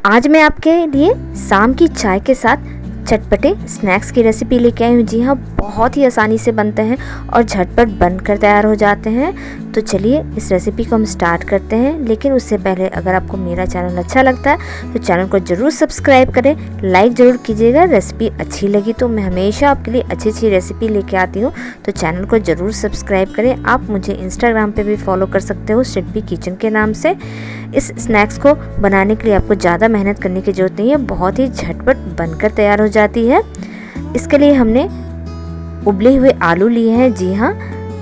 आज मैं आपके लिए शाम की चाय के साथ चटपटे स्नैक्स की रेसिपी लेके आई हूँ। जी हाँ, बहुत ही आसानी से बनते हैं और झटपट बनकर तैयार हो जाते हैं। तो चलिए इस रेसिपी को हम स्टार्ट करते हैं। लेकिन उससे पहले अगर आपको मेरा चैनल अच्छा लगता है तो चैनल को ज़रूर सब्सक्राइब करें, लाइक ज़रूर कीजिएगा। रेसिपी अच्छी लगी तो मैं हमेशा आपके लिए अच्छी अच्छी रेसिपी लेके आती हूँ, तो चैनल को ज़रूर सब्सक्राइब करें। आप मुझे इंस्टाग्राम पर भी फॉलो कर सकते हो, सिडबी किचन के नाम से। इस स्नैक्स को बनाने के लिए आपको ज़्यादा मेहनत करने की ज़रूरत नहीं है, बहुत ही झटपट बनकर तैयार हो जाती है। इसके लिए हमने उबले हुए आलू लिए हैं। जी हाँ,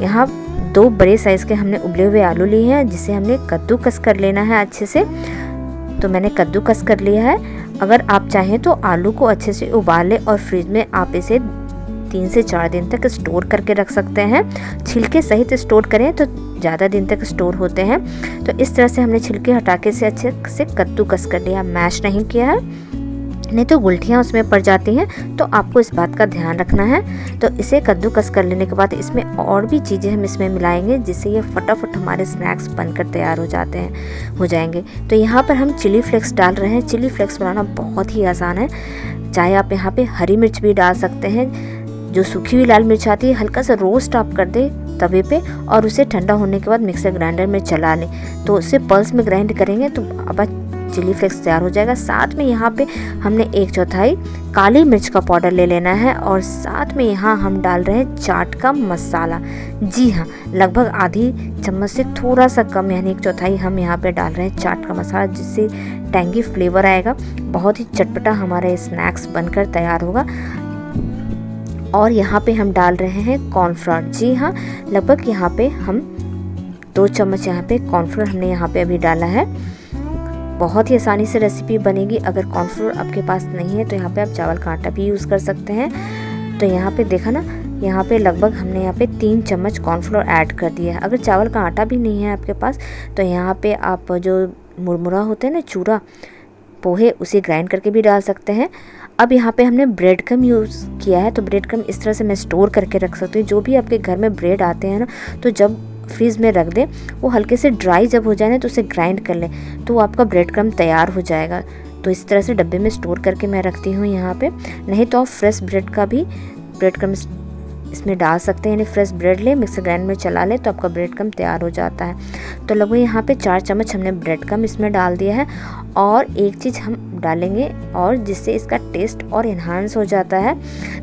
यहाँ 2 बड़े साइज़ के हमने उबले हुए आलू लिए हैं, जिसे हमने कद्दूकस कर लेना है अच्छे से। तो मैंने कद्दूकस कर लिया है। अगर आप चाहें तो आलू को अच्छे से उबाल लें और फ्रिज में आप इसे 3 से 4 दिन तक स्टोर करके रख सकते हैं। छिलके सहित स्टोर करें तो ज़्यादा दिन तक स्टोर होते हैं। तो इस तरह से हमने छिलके हटा के इसे अच्छे से कद्दूकस कर लिया, मैश नहीं किया है, नहीं तो गुलटियाँ उसमें पड़ जाती हैं। तो आपको इस बात का ध्यान रखना है। तो इसे कद्दूकस कर लेने के बाद इसमें और भी चीज़ें हम इसमें मिलाएंगे, जिससे ये फटाफट हमारे स्नैक्स बनकर तैयार हो जाएंगे। तो यहाँ पर हम चिली फ्लेक्स डाल रहे हैं। चिली फ्लेक्स बनाना बहुत ही आसान है। चाहे आप यहाँ पे हरी मिर्च भी डाल सकते हैं, जो सूखी हुई लाल मिर्च आती है, हल्का सा रोस्ट आप कर दें तवे पे और उसे ठंडा होने के बाद मिक्सर ग्राइंडर में चला लें। तो उसे पल्स में ग्राइंड करेंगे तो अब चिली फ्लेक्स तैयार हो जाएगा। साथ में यहाँ पे हमने 1/4 काली मिर्च का पाउडर ले लेना है और साथ में यहाँ हम डाल रहे हैं चाट का मसाला। जी हाँ, लगभग आधी चम्मच से थोड़ा सा कम, यानी 1/4 हम यहाँ पे डाल रहे हैं चाट का मसाला, जिससे टैंगी फ्लेवर आएगा। बहुत ही चटपटा हमारा स्नैक्स बनकर तैयार होगा। और यहाँ पे हम डाल रहे हैं कॉर्नफ्लोर। जी हाँ, लगभग यहाँ पे हम 2 चम्मच यहाँ पे कॉर्नफ्लोर हमने यहाँ पे अभी डाला है। बहुत ही आसानी से रेसिपी बनेगी। अगर कॉर्नफ्लोर आपके पास नहीं है तो यहाँ पे आप चावल का आटा भी यूज़ कर सकते हैं। तो यहाँ पे देखा ना, यहाँ पे लगभग हमने यहाँ पे 3 चम्मच कॉर्नफ्लोर ऐड कर दिया है। अगर चावल का आटा भी नहीं है आपके पास तो यहाँ पे आप जो मुरमुरा होता है ना, चूरा पोहे, उसे ग्राइंड करके भी डाल सकते हैं। अब यहाँ पे हमने ब्रेड क्रम यूज़ किया है। तो ब्रेड क्रम इस तरह से मैं स्टोर करके रख सकती हूँ। जो भी आपके घर में ब्रेड आते हैं ना, तो जब फ्रीज़ में रख दें, वो हल्के से ड्राई जब हो जाए ना तो उसे ग्राइंड कर लें, तो आपका ब्रेड क्रम तैयार हो जाएगा। तो इस तरह से डब्बे में स्टोर करके मैं रखती हूँ यहाँ पे। नहीं तो आप फ्रेश ब्रेड का भी ब्रेड क्रम इसमें डाल सकते हैं, यानी फ्रेश ब्रेड लें, मिक्सर ग्राइंड में चला लें तो आपका ब्रेड क्रम तैयार हो जाता है। तो लगभग यहाँ पे 4 चम्मच हमने ब्रेड क्रम इसमें डाल दिया है। और एक चीज़ हम डालेंगे और जिससे इसका टेस्ट और इन्हांस हो जाता है,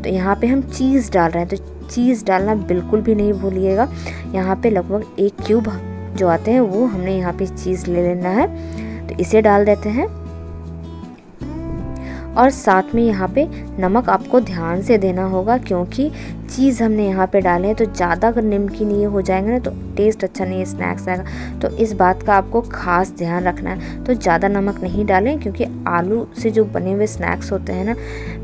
तो यहाँ पे हम चीज़ डाल रहे हैं। तो चीज़ डालना बिल्कुल भी नहीं भूलिएगा। यहाँ पे लगभग 1 क्यूब जो आते हैं वो हमने यहाँ पे चीज़ ले लेना है। तो इसे डाल देते हैं। और साथ में यहाँ पे नमक आपको ध्यान से देना होगा, क्योंकि चीज़ हमने यहाँ पे डाले हैं। तो ज़्यादा अगर नमकीन ये हो जाएंगे ना तो टेस्ट अच्छा नहीं, स्नैक्स आएगा। तो इस बात का आपको खास ध्यान रखना है। तो ज़्यादा नमक नहीं डालें, क्योंकि आलू से जो बने हुए स्नैक्स होते हैं ना,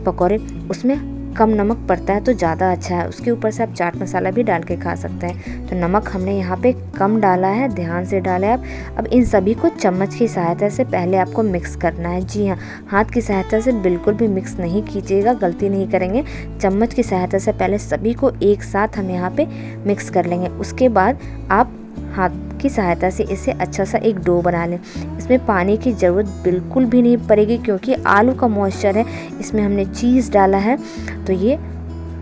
पकौड़े, उसमें कम नमक पड़ता है तो ज़्यादा अच्छा है। उसके ऊपर से आप चाट मसाला भी डाल के खा सकते हैं। तो नमक हमने यहाँ पे कम डाला है, ध्यान से डालें आप। अब इन सभी को चम्मच की सहायता से पहले आपको मिक्स करना है। जी हाँ, हाथ की सहायता से बिल्कुल भी मिक्स नहीं कीजिएगा, गलती नहीं करेंगे। चम्मच की सहायता से पहले सभी को एक साथ हम यहाँ पे मिक्स कर लेंगे। उसके बाद आप हाथ की सहायता से इसे अच्छा सा एक डो बना लें। इसमें पानी की ज़रूरत बिल्कुल भी नहीं पड़ेगी, क्योंकि आलू का मॉइस्चर है, इसमें हमने चीज़ डाला है। तो ये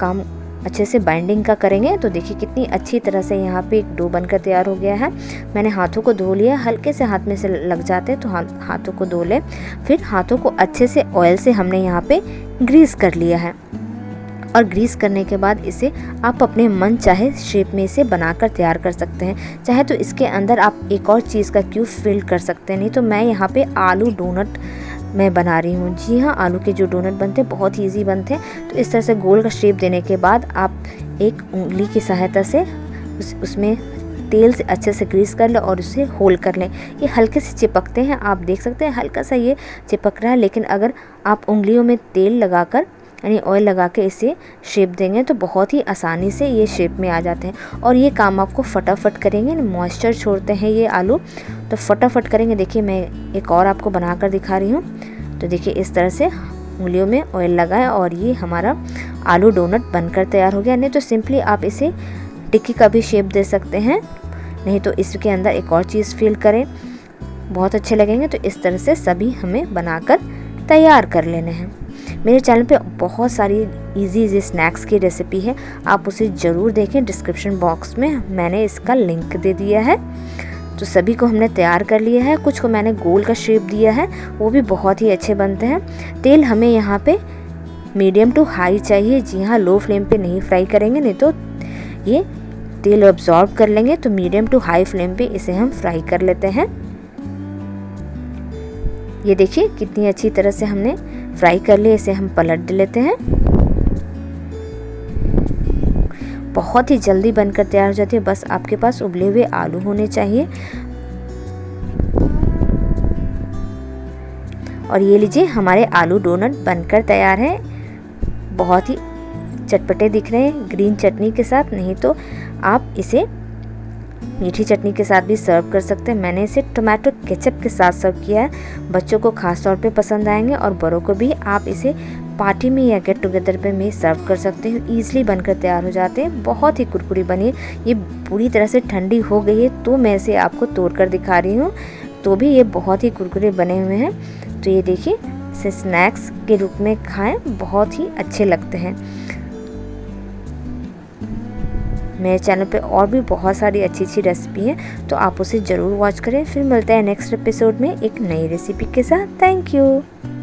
काम अच्छे से बाइंडिंग का करेंगे। तो देखिए कितनी अच्छी तरह से यहाँ पे एक डो बनकर तैयार हो गया है। मैंने हाथों को धो लिया, हल्के से हाथ में से लग जाते हैं तो हाथों को धो लें। फिर हाथों को अच्छे से ऑयल से हमने यहाँ पे ग्रीस कर लिया है। और ग्रीस करने के बाद इसे आप अपने मन चाहे शेप में इसे बनाकर तैयार कर सकते हैं। चाहे तो इसके अंदर आप एक और चीज़ का क्यूब फिल कर सकते हैं। नहीं तो मैं यहाँ पे आलू डोनट मैं बना रही हूँ। जी हाँ, आलू के जो डोनट बनते हैं बहुत ही ईजी बनते हैं। तो इस तरह से गोल का शेप देने के बाद आप एक उंगली की सहायता से उसमें तेल से अच्छे से ग्रीस कर लें और उसे होल कर लें। ये हल्के से चिपकते हैं, आप देख सकते हैं हल्का सा ये चिपक रहा है। लेकिन अगर आप उंगलियों में तेल लगाकर यानी ऑयल लगा के इसे शेप देंगे तो बहुत ही आसानी से ये शेप में आ जाते हैं। और ये काम आपको फटाफट करेंगे, मॉइस्चर छोड़ते हैं ये आलू, तो फटाफट करेंगे। देखिए मैं एक और आपको बना कर दिखा रही हूँ। तो देखिए इस तरह से उंगलियों में ऑयल लगाएं और ये हमारा आलू डोनट बनकर तैयार हो गया। नहीं तो सिंपली आप इसे टिक्की का भी शेप दे सकते हैं। नहीं तो इसके अंदर एक और चीज़ फिल करें। बहुत अच्छे लगेंगे। तो इस तरह से सभी हमें बनाकर तैयार कर लेने हैं। मेरे चैनल पे बहुत सारी इजी स्नैक्स की रेसिपी है, आप उसे ज़रूर देखें। डिस्क्रिप्शन बॉक्स में मैंने इसका लिंक दे दिया है। तो सभी को हमने तैयार कर लिया है। कुछ को मैंने गोल का शेप दिया है, वो भी बहुत ही अच्छे बनते हैं। तेल हमें यहाँ पे मीडियम टू हाई चाहिए। जी हाँ, लो फ्लेम पे नहीं फ्राई करेंगे, नहीं तो ये तेल अब्जॉर्ब कर लेंगे। तो मीडियम टू हाई फ्लेम पे इसे हम फ्राई कर लेते हैं। ये देखिए कितनी अच्छी तरह से हमने फ्राई कर लिया। इसे हम पलट लेते हैं। बहुत ही जल्दी बनकर तैयार हो जाती है, बस आपके पास उबले हुए आलू होने चाहिए। और ये लीजिए, हमारे आलू डोनट बनकर तैयार है। बहुत ही चटपटे दिख रहे हैं ग्रीन चटनी के साथ, नहीं तो आप इसे मीठी चटनी के साथ भी सर्व कर सकते हैं। मैंने इसे टोमेटो केचप के साथ सर्व किया है। बच्चों को खास तौर पे पसंद आएंगे और बड़ों को भी। आप इसे पार्टी में या गेट टुगेदर पे में सर्व कर सकते हैं। ईजिली बनकर तैयार हो जाते हैं। बहुत ही कुरकुरी बनी। ये पूरी तरह से ठंडी हो गई है तो मैं इसे आपको तोड़ कर दिखा रही हूँ, तो भी ये बहुत ही कुरकुरे बने हुए हैं। तो ये देखिए, इसे स्नैक्स के रूप में खाएं, बहुत ही अच्छे लगते हैं। मेरे चैनल पे और भी बहुत सारी अच्छी अच्छी रेसिपी हैं, तो आप उसे ज़रूर वॉच करें। फिर मिलते हैं नेक्स्ट एपिसोड में एक नई रेसिपी के साथ। Thank you.